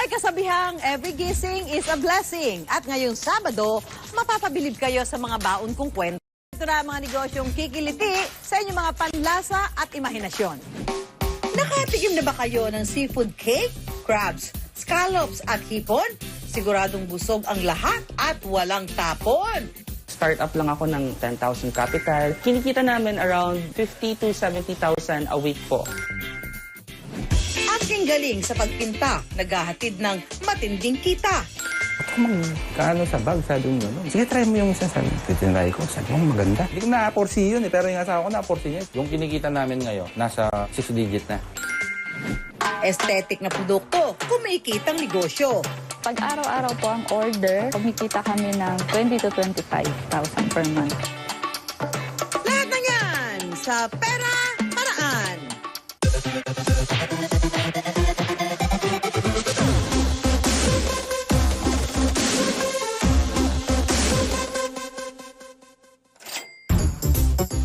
May kasabihang every gising is a blessing. At ngayong Sabado, mapapabilib kayo sa mga baon kong kwento. Ito na mga negosyong kikiliti sa inyong mga panlasa at imahinasyon. Nakatikim na ba kayo ng seafood cake, crabs, scallops at hipon? Siguradong busog ang lahat at walang tapon. Start-up lang ako ng 10,000 capital. Kinikita namin around 50 to 70,000 a week po. At galing sa pagpinta, naghahatid ng matinding kita. Ako magkano sa bag, sabi mo gano'n. Sige, try mo yung isang sabi. Titinry ko, sabi mo maganda. Hindi ko na-porsi yun pero yung asawa ko na-porsi niya. Yung kinikita namin ngayon, nasa 6 digit na. Aesthetic na produkto, kumikitang negosyo. Pag araw-araw po ang order, kumikita kami ng 20 to 25,000 per month. Lahat na yan sa Pera Paraan.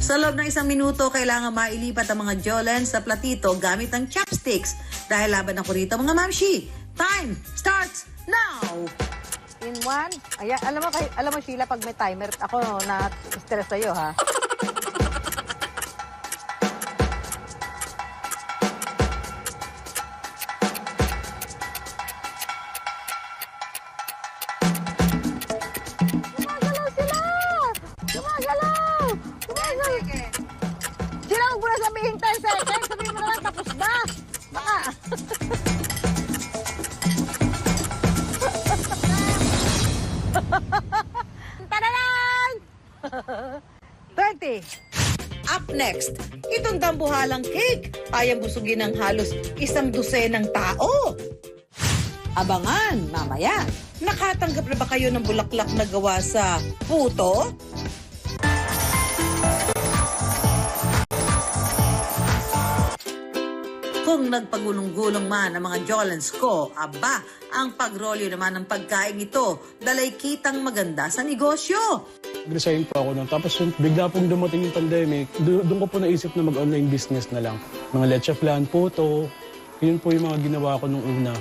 Sa loob ng 1 minuto, kailangan mailipat ang mga jolens sa platito gamit ang chopsticks. Dahil laban ako rito mga mamshi. Time starts now! In one, ayan, alam mo Sheila, pag may timer, ako na stress sa'yo ha. Gumagalaw sila! Gumagalaw! Gumagalaw! Sila, huwag mo na sabihin 10 seconds, sabihin mo na lang tapos na! Baka! Tadadan! 20. Up next, itong dambuhalang cake kayang busugin ng halos 100 tao. Abangan, mamaya. Nakatanggap na ba kayo ng bulaklak na gawa sa puto? Kung nagpagulong-gulong man ang mga jolens ko, aba, ang pagrolyo naman ng pagkain ito, dalay kitang maganda sa negosyo. Nag-resign po ako nun. Tapos bigla pong dumating yung pandemic, doon ko po naisip na mag-online business na lang. Mga leche flan, puto, yun po yung mga ginawa ko nung una.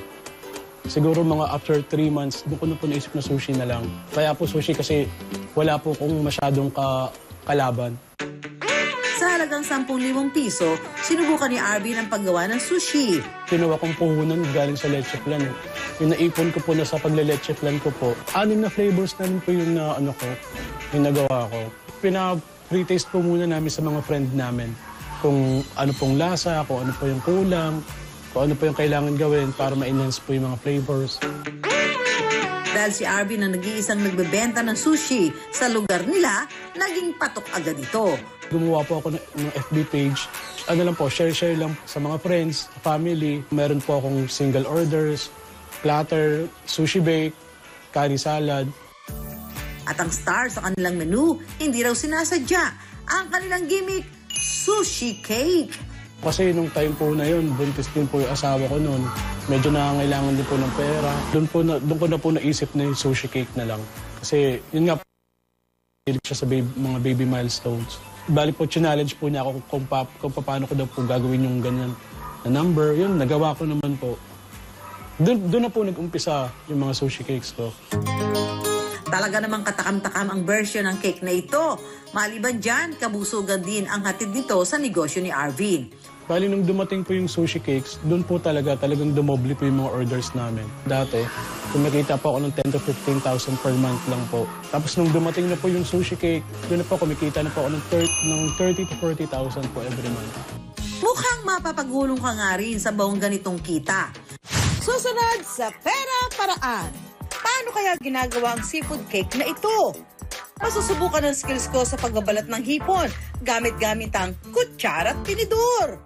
Siguro mga after 3 months, doon ko na po naisip na sushi na lang. Kaya po sushi kasi wala po kong masyadong kalaban. Sa halagang 10,000 piso, sinubukan ni Arvin ang paggawa ng sushi. Kinuha kong puhunan galing sa leche flan. Yung naipon ko po na sa pagle-leche flan ko po, 6 na flavors na rin po yung yung nagawa ko. Pina-pre-taste po muna namin sa mga friend namin kung ano pong lasa, kung ano po yung kulang, kung ano po yung kailangan gawin para ma-enhance po yung mga flavors. Dahil si Arvin na nag-iisang nagbebenta ng sushi sa lugar nila, naging patok agad ito. Gumawa po ako ng FB page. Ano lang po, share-share lang sa mga friends, family. Meron po akong single orders, platter, sushi bake, curry salad. At ang star sa kanilang menu, hindi raw sinasadya. Ang kanilang gimmick, sushi cake. Kasi nung time po na yun, buntis din po yung asawa ko noon. Medyo nangangailangan din po ng pera. Doon ko na po naisip na yung sushi cake na lang. Kasi yun nga, hilig siya sa mga baby milestones. Bali po, challenge po niya ako kung paano ko daw po gagawin yung ganyan na number. Yun, nagawa ko naman po. Doon na po nag-umpisa yung mga sushi cakes ko. Talaga namang katakam-takam ang version ng cake na ito. Maliban dyan, kabusugan din ang hatid nito sa negosyo ni Arvin. Bali, nung dumating po yung sushi cakes, doon po talagang dumoble po yung mga orders namin. Dati, kumikita po ako ng 10 to 15,000 per month lang po. Tapos nung dumating na po yung sushi cake, doon na po kumikita na po ako ng 30 to 40,000 po every month. Mukhang mapapagulong ka nga rin sa buong ganitong kita. Susunod sa Pera Paraan. Paano kaya ginagawa ang seafood cake na ito? Masusubukan ang skills ko sa pagbabalat ng hipon gamit-gamit ang kutsara at tinidor.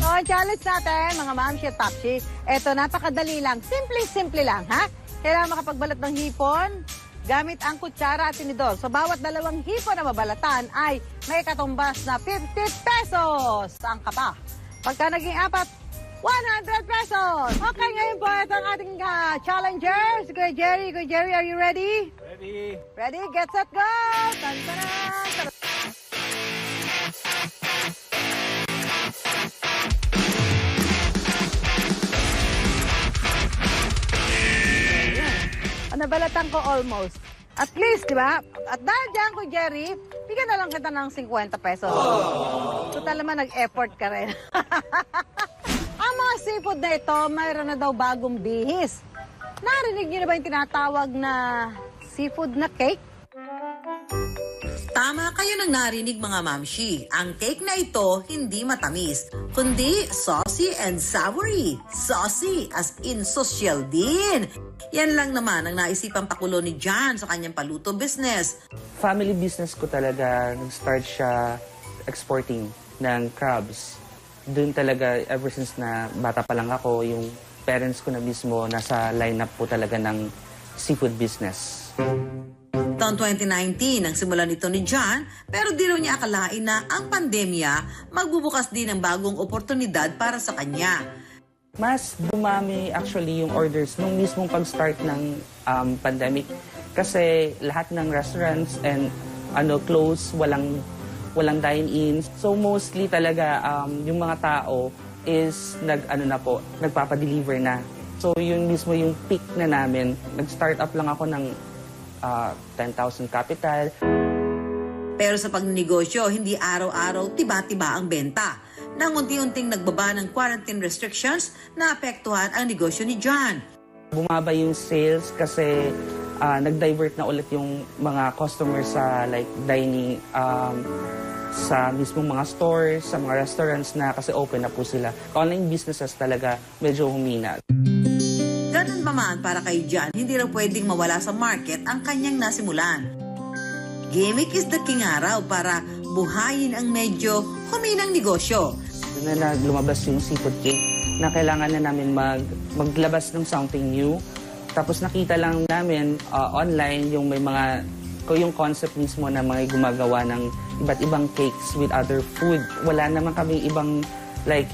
So, ang challenge natin, mga mamshi at papshi, eto, napakadali lang. Simple lang, ha? Kailangan makapagbalat ng hipon gamit ang kutsara at tinidor. So, bawat 2 hipon na mabalatan ay may katumbas na 50 pesos ang kapa. Pagka naging 4, 100 pesos. Okay, ngayon po, ito ang ating challengers. Kuya Jerry, are you ready? Ready, get set, go! Tan-tanan! nabalatan ko almost. At least, di ba? At dahil dyan ko, Jerry, bigyan na lang kita ng 50 pesos. Total naman, nag-effort ka rin. Ang mga seafood na ito, mayroon na daw bagong bihis. Narinig niyo na ba yung tinatawag na seafood na cake? Tama kayo nang narinig mga mamshi. Ang cake na ito hindi matamis, kundi saucy and savory. Saucy as in social din. Yan lang naman ang naisipang pakulo ni John sa kanyang paluto business. Family business ko talaga, nag-start siya exporting ng crabs. Doon talaga, ever since na bata pa lang ako, yung parents ko na mismo nasa lineup po talaga ng seafood business. Taon 2019 ang simulan nito ni John, pero di raw niya akalain na ang pandemya magbubukas din ng bagong oportunidad para sa kanya. Mas dumami actually yung orders nung mismong pag-start ng pandemic kasi lahat ng restaurants and close, walang dine-in. So mostly talaga yung mga tao is nagpapa-deliver na. So yun mismo yung peak na namin. Nag-start up lang ako ng 10,000 capital. Pero sa pagnegosyo, hindi araw-araw tiba-tiba ang benta. Nang unti-unting nagbaba ng quarantine restrictions, naapektuhan ang negosyo ni John. Bumaba yung sales kasi nag-divert na ulit yung mga customers sa dining sa mismong mga stores, sa mga restaurants na kasi open na po sila. Online businesses talaga medyo humina. Ganun pa man para kay John, hindi raw pwedeng mawala sa market ang kanyang nasimulan. Gimmick is the king araw para buhayin ang medyo huminang negosyo. Doon na lumabas yung seafood cake na kailangan na namin maglabas ng something new. Tapos nakita lang namin online yung yung concept mismo na mga gumagawa ng iba't ibang cakes with other food. Wala naman kami ibang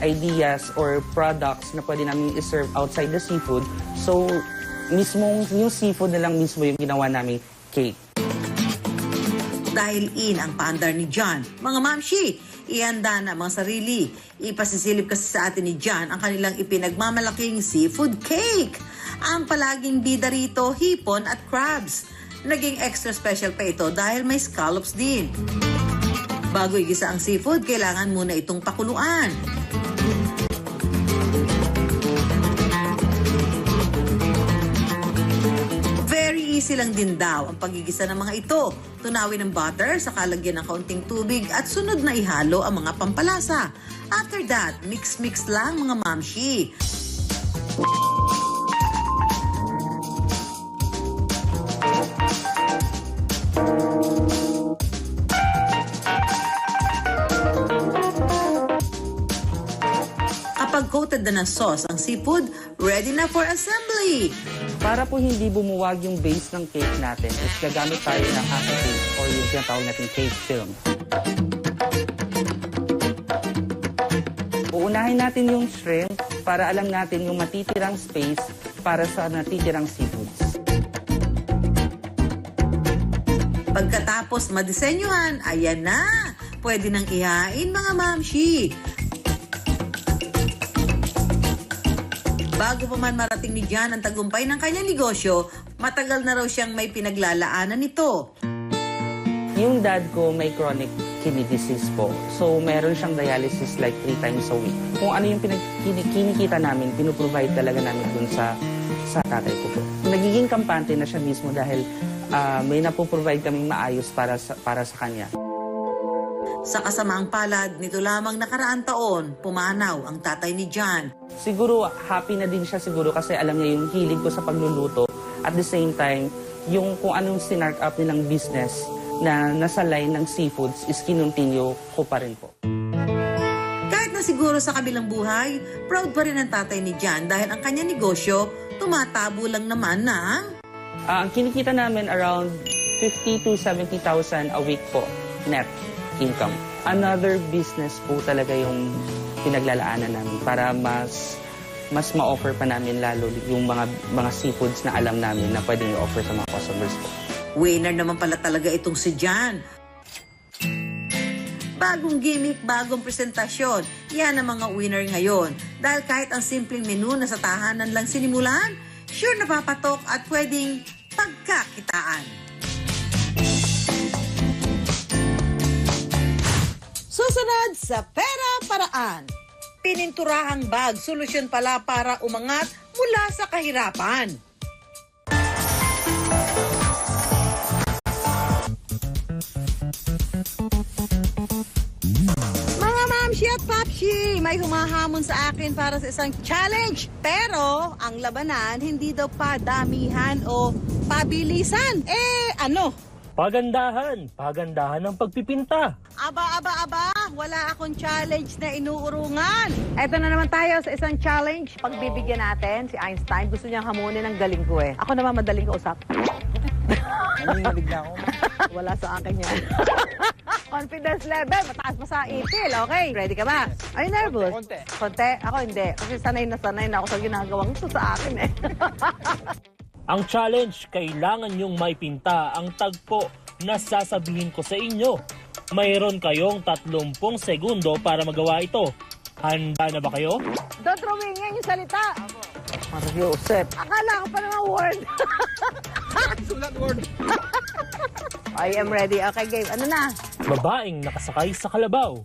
ideas or products na pwede namin i-serve outside the seafood. So, yung seafood na lang mismo yung ginawa namin cake. Dahil ang paandar ni John, mga mamshi, ihanda na mga sarili. Ipasisilip kasi sa atin ni John ang kanilang ipinagmamalaking seafood cake. Ang palaging bida rito, hipon at crabs. Naging extra special pa ito dahil may scallops din. Bago igisa ang seafood, kailangan muna itong pakuluan. Very easy lang din daw ang pagigisa ng mga ito. Tunawin ng butter, saka lagyan ng kaunting tubig at sunod na ihalo ang mga pampalasa. After that, mix-mix lang mga mamshi. Kapag coated na ng sauce ang seafood, ready na for assembly. Para po hindi bumuwag yung base ng cake natin, is gagamit tayo ng acetate or yung tinatawag natin cake film. Uunahin natin yung shrimp para alam natin yung matitirang space para sa natitirang seafoods. Pagkatapos madisenyuhan, ayan na! Pwede nang ihain mga mamshi. Bago pa man marating ni John ang tagumpay ng kanyang negosyo, matagal na raw siyang may pinaglalaanan nito. Yung dad ko may chronic kidney disease po. So meron siyang dialysis 3 times a week. Kung ano yung kinikita namin, pinuprovide talaga namin dun sa tatay ko po. Nagiging kampante na siya mismo dahil may napoprovide kaming maayos para sa kanya. Sa kasamaang palad, nito lamang nakaraang taon, pumanaw ang tatay ni John. Siguro happy na din siya siguro kasi alam niya yung hilig ko sa pagluluto. At the same time, yung kung anong sinark up nilang business na nasa line ng seafoods is kinontinue ko pa rin po. Kahit na siguro sa kabilang buhay, proud pa rin ang tatay ni John dahil ang kanyang negosyo, tumatabo lang naman ng... Ang kinikita namin around 50 to 70,000 a week po, net income. Another business po talaga yung pinaglalaanan namin para mas ma-offer pa namin lalo yung mga seafoods na alam namin na pwedeng i-offer sa mga customers po. Winner naman pala talaga itong si John. Bagong gimmick, bagong presentasyon. Yan ang mga winner ngayon. Dahil kahit ang simpleng menu na sa tahanan lang sinimulan, sure napapatok at pwedeng pagkakitaan. Susunod sa Pera Paraan. Pininturahang bag, solusyon pala para umangat mula sa kahirapan. Mga mamshi at papshi, may humahamon sa akin para sa isang challenge. Pero ang labanan hindi daw padamihan o pabilisan. Ano? Pagandahan ng pagpipinta. Aba, wala akong challenge na inuurungan. Eto na naman tayo sa isang challenge. Pagbibigyan natin, si Einstein, gusto niyang hamunin ang galing ko eh. Ako naman madaling kausap. Naninig na ako. Wala sa akin yan. Confidence level, mataas pa sa ipil. Okay, ready ka ba? Are you nervous? Konti. Konti? Ako hindi. Kasi sanay na ako sa ginagawang ito sa akin eh. Ang challenge, kailangan nyong maipinta ang tagpo na sasabihin ko sa inyo. Mayroon kayong 30 segundo para magawa ito. Handa na ba kayo? Don't rumingin yung salita. Mariusep. Akala ko pa naman word. Sulat word. I am ready. Okay, game. Ano na? Babaeng nakasakay sa kalabaw.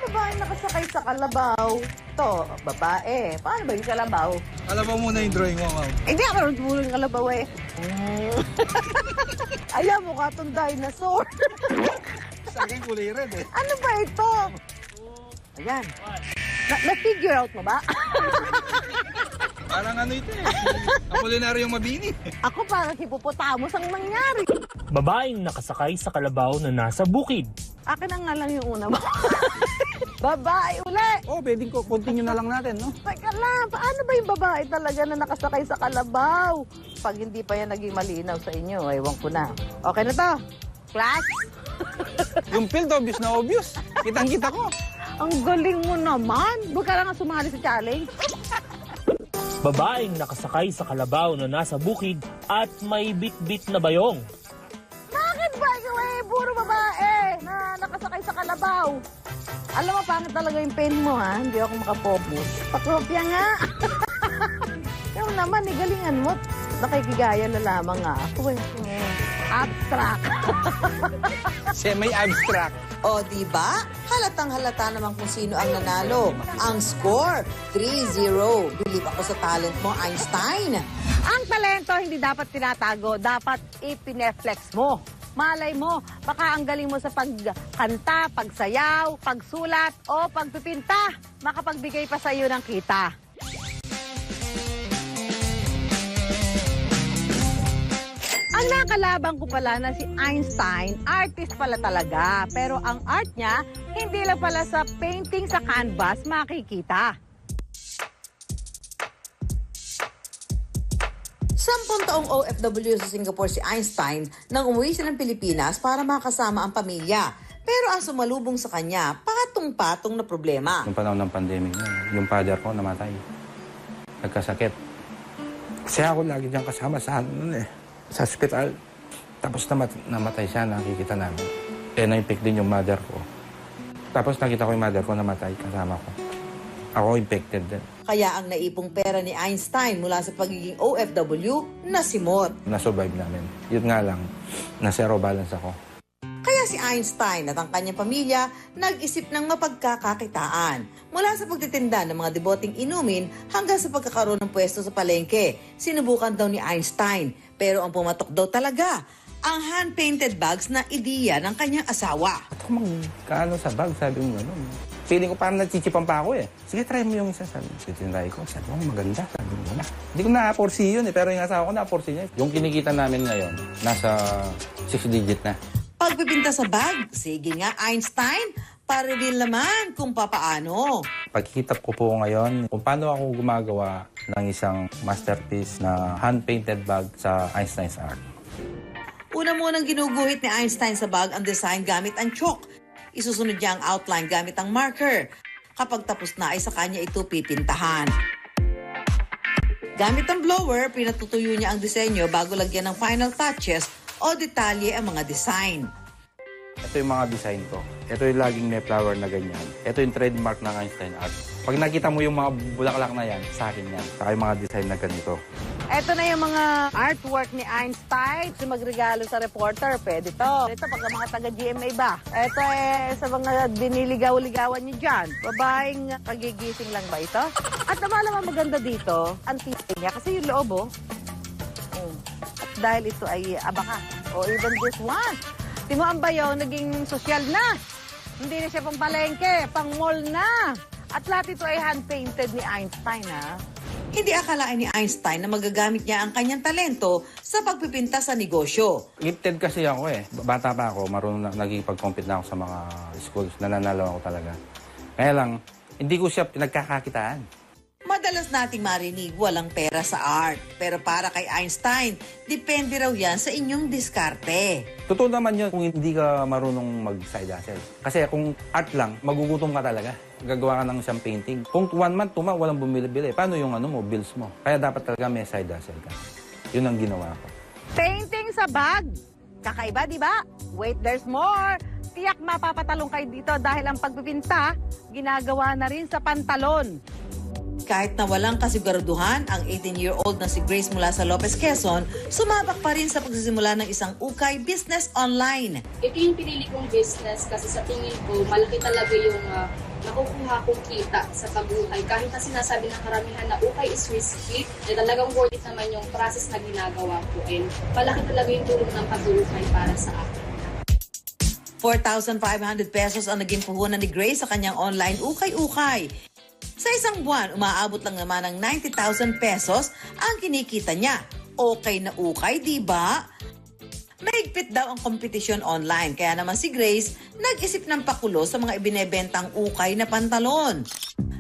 Babae nakasakay sa kalabaw. Ito, babae. Paano ba yung kalabaw? Alam mo muna yung drawing mo, ma'am. Hindi ako marunong yung kalabaw eh. Ayan, mukha itong dinosaur. Sa akin kulay red eh. Ano ba ito? Ayan. Na-figure out mo ba? Parang ano ito eh. Apolinario yung mabini. Ako parang hippopotamus ang nangyari. Babaeng nakasakay sa kalabaw na nasa bukid. Akin ang nga lang yung una mo. Babae uli. Oh, pwedeng ko. Continue na lang natin, no? Teka lang, paano ba yung babae talaga na nakasakay sa kalabaw? Pag hindi pa yan naging malinaw sa inyo, ewan ko na. Okay na to? Class? Yung field obvious na obvious. Kitang-kita ko. Ang galing mo naman. Huwag ka lang nga sumali sa challenge. Babaeng nakasakay sa kalabaw na nasa bukid at may bit-bit na bayong. Bakit ba ikaw eh? Puro babae na nakasakay sa kalabaw. Alam mo, pangit talaga yung pen mo ha. Hindi ako makapopos. Pakopya nga. Ikaw naman, galingan mo. Nakikigaya na lamang nga ako eh. Abstract. Semi-abstract. O, diba? Halatang halata naman kung sino ang nanalo. Ang score, 3-0. Believe ako sa talent mo, Einstein. Ang talento hindi dapat tinatago, dapat ipineflex mo. Malay mo, baka ang galing mo sa pagkanta, pagsayaw, pagsulat, o pagpipinta. Makapagbigay pa sa iyo ng kita. Ang nakalaban ko pala na si Einstein, artist pala talaga. Pero ang art niya, hindi lang pala sa painting sa canvas makikita. 10 taong OFW sa Singapore si Einstein nang umuwi siya ng Pilipinas para makasama ang pamilya. Pero ang sumalubong sa kanya, patong-patong na problema. Nung panahon ng pandemic yung father ko namatay. Nagkasakit. Kasi ako lagi diyang kasama sa sa hospital. Tapos namatay siya, nakikita namin. Na-infect din yung mother ko. Tapos nakita ko yung mother ko namatay kasama ko. Ako infected din. Kaya ang naipong pera ni Einstein mula sa pagiging OFW, nasimot. Na-survive namin. Yun nga lang, na-zero balance ako. Kaya si Einstein at ang kanyang pamilya nag-isip ng mapagkakakitaan. Mula sa pagtitinda ng mga deboting inumin hanggang sa pagkakaroon ng pwesto sa palengke. Sinubukan daw ni Einstein, pero ang pumatok daw talaga, ang hand-painted bags na ideya ng kanyang asawa. Ito kaano sa bag, sabi mo gano'n. Feeling ko parang nachichipan pa ako eh. Sige, try mo yung isa. Sabi ko, sabi mo, maganda. Sabi mo na. Hindi ko na-foresee yun eh, pero yung asawa ko na-foresee niya. Yung kinikita namin ngayon, nasa 6 digit na. Pagpipinta sa bag, sige nga Einstein, pa-reveal naman kung papaano. Pagkikita ko po ngayon kung paano ako gumagawa ng isang masterpiece na hand-painted bag sa Einstein's Art. Una munang ginuguhit ni Einstein sa bag ang design gamit ang chalk. Isusunod niya ang outline gamit ang marker. Kapag tapos na ay sa kanya ito pipintahan. Gamit ang blower, pinatutuyo niya ang disenyo bago lagyan ng final touches o detalye ang mga design. Ito yung mga design ko. Ito yung laging may flower na ganyan. Ito yung trademark ng Einstein Art. Pag nakita mo yung mga bulaklak na yan, sa akin yan. Saka yung mga design na ganito. Eto na yung mga artwork ni Einstein. So magregalo sa reporter, pwede to. Ito pagka mga taga-GMA ba? Ito sa mga diniligaw-ligawan niyo dyan. Babaeng kagigising lang ba ito? At naman maganda dito, ang tibay niya. Kasi yung loob, At dahil ito ay abaka. O even this one. Timuan ba yun, naging sosyal na. Hindi na siya pang palengke, pang mall na. At lahat ito ay hand-painted ni Einstein, ha? Hindi akalain ni Einstein na magagamit niya ang kanyang talento sa pagpipinta sa negosyo. Gifted kasi ako eh. Bata pa ako, marunong nagkipag-compete na ako sa mga schools. Nananalo ako talaga. Kaya lang, hindi ko siya pinagkakakitaan. Madalas nating marinig walang pera sa art. Pero para kay Einstein, depende raw yan sa inyong diskarte. Totoo naman yun kung hindi ka marunong mag-side hustle. Kasi kung art lang, magugutom ka talaga. Gagawa ka ng isang painting. Kung 1 month, 2 months, walang bumili-bili. Paano yung bills mo? Kaya dapat talaga may side hustle ka. Yun ang ginawa ko. Painting sa bag. Kakaiba, di ba? Wait, there's more. Tiyak mapapatalong kayo dito dahil ang pagpipinta, ginagawa na rin sa pantalon. Kahit na walang kasiguraduhan, ang 18-year-old na si Grace mula sa Lopez, Quezon, sumabak pa rin sa pagsisimula ng isang ukay business online. Ito yung pinili kong business kasi sa tingin ko, malaki talaga yung nakukuha kong kita sa pag-ukay. Kahit na sinasabi ng karamihan na ukay is risky, talagang worth it naman yung process na ginagawa ko. And malaki talaga yung tulong ng pag-ukay para sa akin. 4,500 pesos ang naging puhunan ni Grace sa kanyang online ukay-ukay. Sa isang buwan, umaabot lang naman ng 90,000 pesos ang kinikita niya. Okay na ukay, di ba? Mahigpit daw ang kompetisyon online, kaya naman si Grace nag-isip ng pakulo sa mga ibinebentang ukay na pantalon.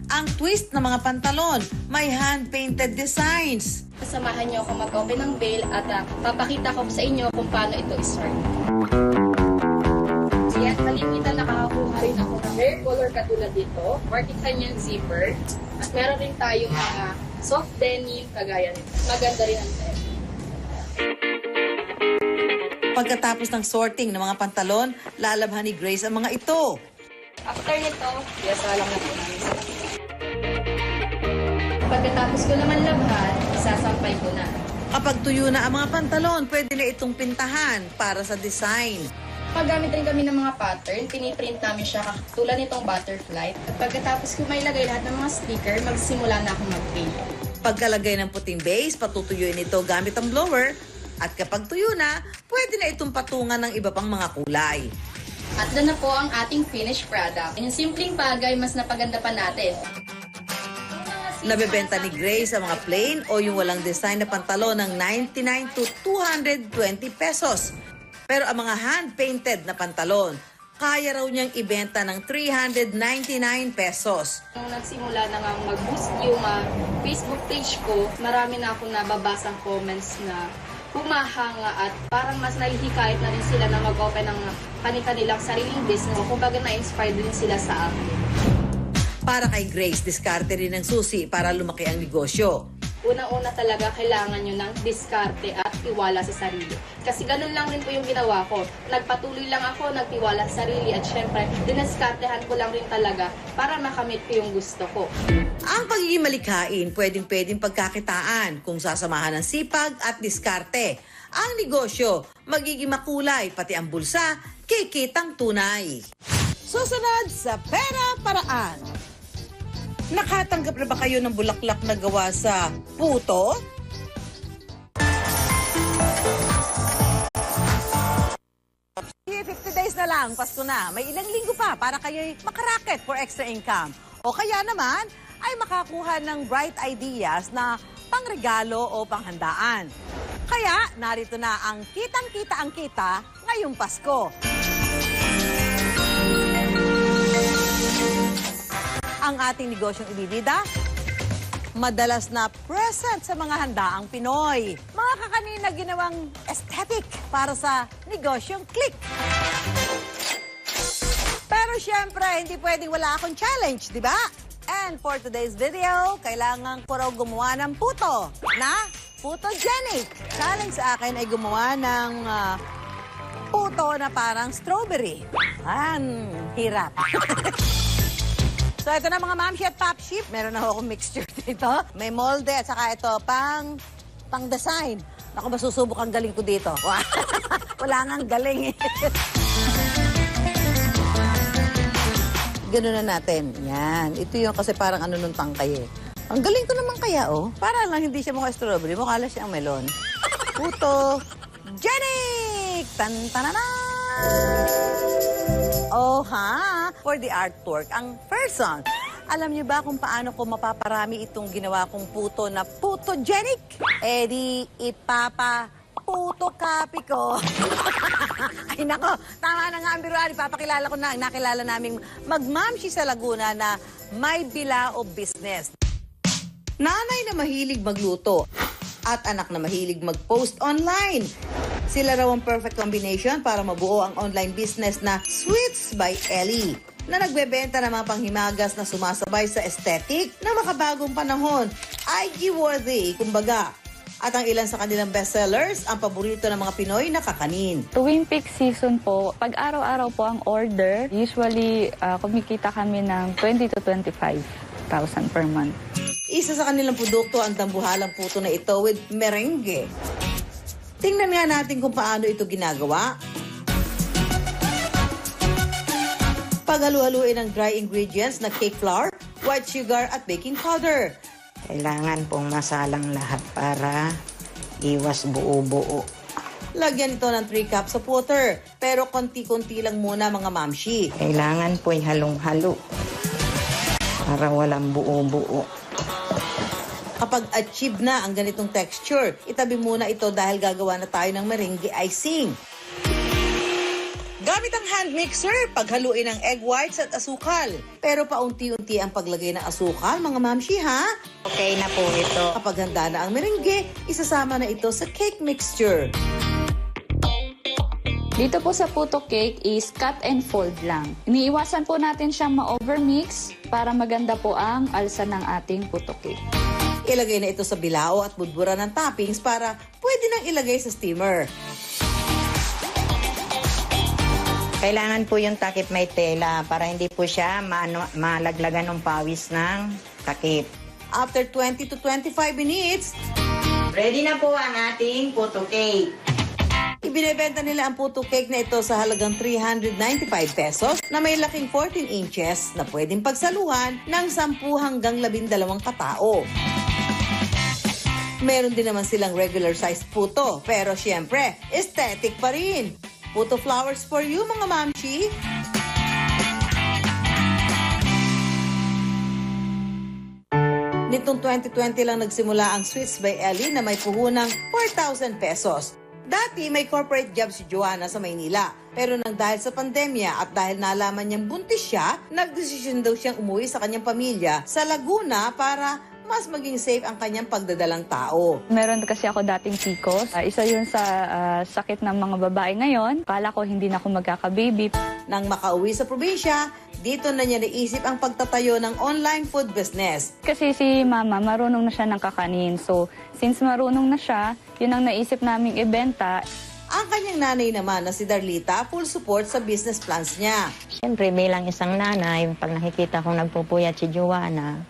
Ang twist ng mga pantalon, may hand-painted designs. Samahan niyo ako mag-open ng bail at papakita ko sa inyo kung paano ito i-start. Yan, kalimitan nakakakuha rin ako ng hair color katulad dito, vertical niyang zipper, at meron rin tayong mga soft denim kagaya nito. Maganda rin ang set. Pagkatapos ng sorting ng mga pantalon, lalabhan ni Grace ang mga ito. After nito, yasa lang na po namin sa pagkatapos ko naman labhan, isasampay ko na. Kapag tuyo na ang mga pantalon, pwede na itong pintahan para sa design. Paggamit rin kami ng mga pattern, piniprint namin siya tulad nitong butterfly. At pagkatapos ko may lagay lahat ng mga sticker, magsimula na akong mag-paint. Pagkalagay ng puting base, patutuyuin ito gamit ang blower. At kapag tuyo na, pwede na itong patungan ng iba pang mga kulay. At doon na po ang ating finished product. Yung simpleng bagay, mas napaganda pa natin. Nabebenta ni Grace ang mga plain o yung walang design na pantalon ng 99 to 220 pesos. Pero ang mga hand-painted na pantalon, kaya raw niyang ibenta ng 399 pesos. Nung nagsimula na nga mag-boost yung Facebook page ko, marami na akong nababasang comments na humahanga at parang mas nahihikayat na rin sila na mag-open ng kanilang sariling business. Kumbaga na-inspired din sila sa akin. Para kay Grace, diskarte rin ng susi para lumaki ang negosyo. Unang-una talaga kailangan nyo ng diskarte at tiwala sa sarili. Kasi ganun lang rin po yung ginawa ko. Nagpatuloy lang ako, nagtiwala sa sarili at syempre, diniskartehan ko lang rin talaga para makamit ko yung gusto ko. Ang pagiging malikhain, pwedeng pagkakitaan kung sasamahan ng sipag at diskarte. Ang negosyo, magiging makulay, pati ang bulsa, kikitang tunay. Susunod sa Pera Paraan. Nakatanggap na ba kayo ng bulaklak na gawa sa puto? Sige, 50 days na lang, Pasko na. May ilang linggo pa para kayo'y makaraket for extra income. O kaya naman, ay makakuha ng bright ideas na pangregalo o panghandaan. Kaya, narito na ang kitang-kita ang kita ngayong Pasko. Ang ating negosyong ibibida, madalas na present sa mga handaang Pinoy. Mga kakanina ginawang aesthetic para sa negosyong click. Pero syempre, hindi pwedeng wala akong challenge, di ba? And for today's video, kailangan ko raw gumawa ng puto na photogenic. Challenge sa akin ay gumawa ng puto na parang strawberry. Hirap. So, ito na mga mamshi at papshi. Meron na akong mixture dito. May molde at saka ito pang pang-design. Ako, masusubok ang galing ko dito. Wala nang galing eh. Ganun na natin. Yan. Ito yung kasi parang ano nung tangkay eh. Ang galing ko naman kaya, oh. Para lang hindi siya mukha strawberry. Mukha lang siya ang melon. Puto. Jenik! Tan-tanana! Oh, ha? For the artwork, ang first song. Alam niyo ba kung paano ko mapaparami itong ginawa kong puto na photogenic? Eh di, puto copy ko. Ay nako, tama na nga ang biruan. Papakilala ko na ang nakilala naming magmamshi sa Laguna na may bilao business. Nanay na mahilig magluto at anak na mahilig mag-post online. Sila raw ang perfect combination para mabuo ang online business na Sweets by Ellie, na nagbebenta ng mga panghimagas na sumasabay sa aesthetic na makabagong panahon. IG-worthy, kumbaga. At ang ilan sa kanilang bestsellers, ang paborito ng mga Pinoy na kakanin. Tuwing peak season po, pag araw-araw po ang order, usually kumikita kami ng 20 to 25,000 per month. Isa sa kanilang produkto ang dambuhalang puto na ito with merengue. Tingnan nga natin kung paano ito ginagawa. Paghalu-haluin ang dry ingredients na cake flour, white sugar at baking powder. Kailangan pong masalang lahat para iwas buo-buo. Lagyan ito ng 3 cups of water, pero konti-konti lang muna mga mamshi. Kailangan po'y halong-halo para walang buo-buo. Kapag achieve na ang ganitong texture, itabi muna ito dahil gagawa na tayo ng merengue icing. Gamit ang hand mixer, paghaluin ang egg whites at asukal. Pero paunti-unti ang paglagay ng asukal, mga mamshi, ha? Okay na po ito. Kapag handa na ang merengue, isasama na ito sa cake mixture. Dito po sa puto cake is cut and fold lang. Iniiwasan po natin siyang ma-overmix para maganda po ang alsa ng ating puto cake. Ilagay na ito sa bilao at budbura ng toppings para pwede nang ilagay sa steamer. Kailangan po yung takip may tela para hindi po siya malaglagan ng pawis ng takip. After 20 to 25 minutes, Ready na po ang ating puto cake. ibinebenta nila ang puto cake na ito sa halagang 395 pesos na may laking 14 inches na pwedeng pagsaluhan ng 10 hanggang 12 katao. Meron din naman silang regular size puto, pero syempre, aesthetic pa rin. Puto flowers for you, mga mamshi. Nitong 2020 lang nagsimula ang Sweets by Ellie na may puhunang 4,000 pesos. Dati may corporate job si Joanna sa Maynila. Pero nang dahil sa pandemya at dahil nalaman niyang buntis siya, nagdesisyon daw siyang umuwi sa kanyang pamilya sa Laguna para mas maging safe ang kanyang pagdadalang tao. Meron kasi ako dating PCOS. Isa yun sa sakit ng mga babae ngayon. Kala ko hindi na ako magkaka-baby. Nang makauwi sa probinsya, dito na niya naisip ang pagtatayo ng online food business. Kasi si mama, marunong na siya ng kakanin. So, since marunong na siya, yun ang naisip naming ibenta. Ang kanyang nanay naman na si Darlita, full support sa business plans niya. Siyempre, bilang isang nanay, pag nakikita kong nagpupuyat si Joanna,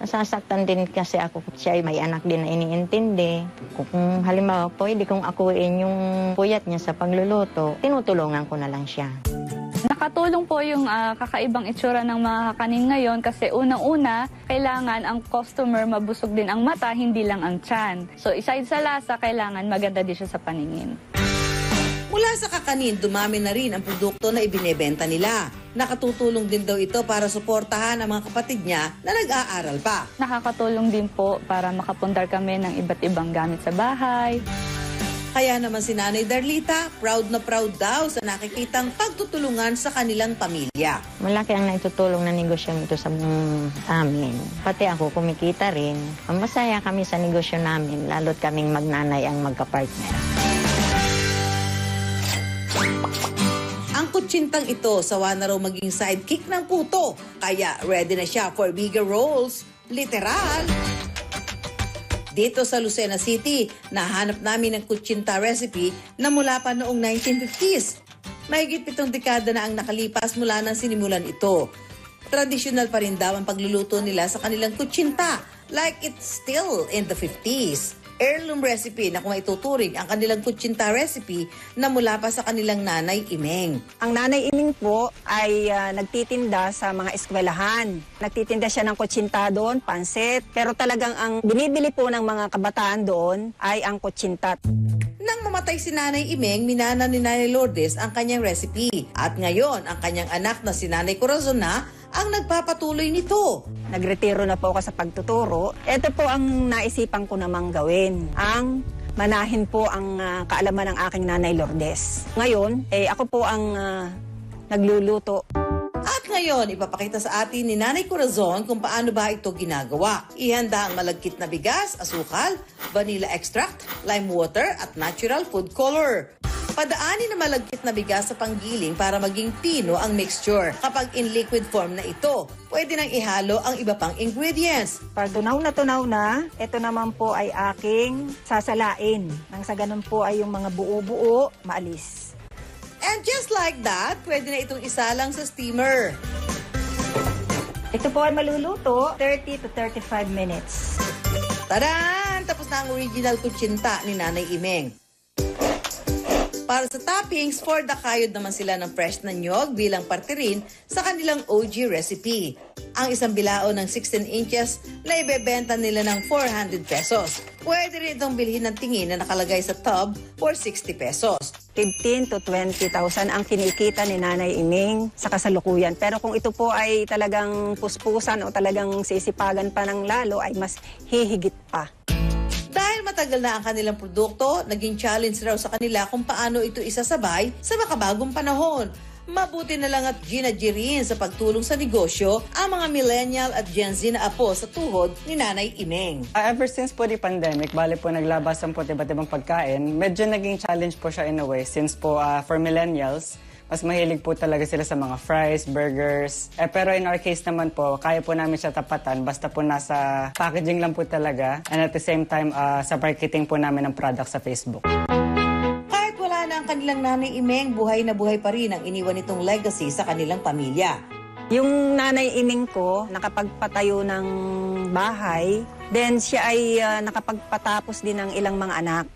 nasasaktan din kasi ako. Siya ay may anak din na iniintindi. Kung halimbawa, pwede kong akuin yung puyat niya sa pagluluto, tinutulungan ko na lang siya. Nakatulong po yung kakaibang itsura ng mga kakanin ngayon kasi unang-una, kailangan ang customer mabusog din ang mata, hindi lang ang tiyan. So, aside sa lasa, kailangan maganda din siya sa paningin. Mula sa kakanin, dumami na rin ang produkto na ibinebenta nila. Nakatutulong din daw ito para suportahan ang mga kapatid niya na nag-aaral pa. Nakakatulong din po para makapundar kami ng iba't ibang gamit sa bahay. Kaya naman si Nanay Darlita, proud na proud daw sa nakikitang pagtutulungan sa kanilang pamilya. Malaki ang naitutulong na negosyo nito sa amin. Pati ako kumikita rin. Masaya kami sa negosyo namin, lalo't kaming magnanay ang magka-partner. Ang kutsintang ito, sawa na raw maging sidekick ng puto. Kaya ready na siya for bigger roles. Literal. Dito sa Lucena City, nahanap namin ang kutsinta recipe na mula pa noong 1950s. Mahigit 7 dekada na ang nakalipas mula nang sinimulan ito. Tradisyonal pa rin daw ang pagluluto nila sa kanilang kutsinta, like it's still in the 50s. heirloom recipe na kung maituturing ang kanilang kutsinta recipe na mula pa sa kanilang nanay Imeng. Ang nanay Imeng po ay nagtitinda sa mga eskwelahan. Nagtitinda siya ng kutsinta doon, pansit. Pero talagang ang binibili po ng mga kabataan doon ay ang kutsinta. Nang mamatay si Nanay Imeng, minana ni Nanay Lourdes ang kanyang recipe. At ngayon, ang kanyang anak na si Nanay Corazon na ang nagpapatuloy nito. Nagretiro na po ako sa pagtuturo. Ito po ang naisipan ko namang gawin. Ang manahin po ang kaalaman ng aking Nanay Lourdes. Ngayon, ako po ang nagluluto. At ngayon, ipapakita sa atin ni Nanay Corazon kung paano ba ito ginagawa. Ihanda ang malagkit na bigas, asukal, vanilla extract, lime water at natural food color. Padaanin na malagkit na bigas sa panggiling para maging pino ang mixture. Kapag in liquid form na ito, pwede nang ihalo ang iba pang ingredients. Pag tunaw na, ito naman po ay aking sasalain. Nang sa ganun po ay yung mga buo-buo, maalis. And just like that, pwede na itong isalang sa steamer. Ito po ay maluluto 30 to 35 minutes. Tadaan! Tapos na ang original kutsinta ni Nanay Imeng. Para sa toppings, for the kayod naman sila ng fresh na nyog bilang parte rin sa kanilang OG recipe. Ang isang bilao ng 16 inches na ibebenta nila ng 400 pesos. Pwede rin itong bilhin ng tingin na nakalagay sa tub for 60 pesos. 15 to 20,000 ang kinikita ni Nanay Imeng sa kasalukuyan. Pero kung ito po ay talagang puspusan o talagang sisipagan pa ng lalo, ay mas hihigit pa. Dahil matagal na ang kanilang produkto, naging challenge raw sa kanila kung paano ito isasabay sa makabagong panahon. Mabuti na lang at G rin sa pagtulong sa negosyo ang mga millennial at Gen Z na apo sa tuhod ni Nanay Imeng. Ever since po the pandemic, bali po naglabasan po iba't ibang pagkain, medyo naging challenge po siya in a way since po for millennials, mas mahilig po talaga sila sa mga fries, burgers. Pero in our case naman po, kaya po namin siya tapatan basta po nasa packaging lang po talaga and at the same time sa marketing po namin ng product sa Facebook. Kahit wala na ang kanilang Nanay Imeng, buhay na buhay pa rin ang iniwan nitong legacy sa kanilang pamilya. Yung Nanay Imeng ko, nakapagpatayo ng bahay, then siya ay nakapagpatapos din ng ilang mga anak.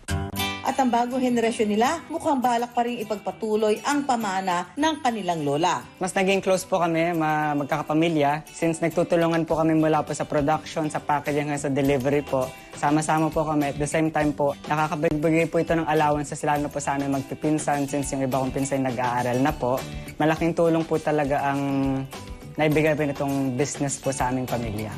At ang bagong henerasyon nila, mukhang balak pa rin ipagpatuloy ang pamana ng kanilang lola. Mas naging close po kami, magkakapamilya, since nagtutulungan po kami mula po sa production, sa packaging, sa delivery po. Sama-sama po kami. At the same time po, nakakabigbigay po ito ng allowance sa lalo po sa amin magpipinsan since yung iba kong pinsan nag-aaral na po. Malaking tulong po talaga ang naibigay po nitong business po sa aming pamilya.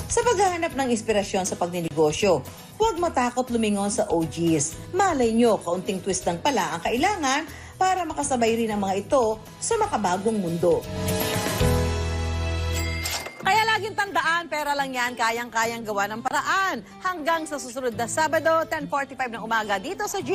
Sa paghahanap ng inspirasyon sa pagninegosyo, huwag matakot lumingon sa OGs. Malay nyo, kaunting twist lang pala ang kailangan para makasabay rin ang mga ito sa makabagong mundo. Kaya laging tandaan, pera lang yan, kayang-kayang gawa ng paraan. Hanggang sa susunod na Sabado, 10:45 ng umaga dito sa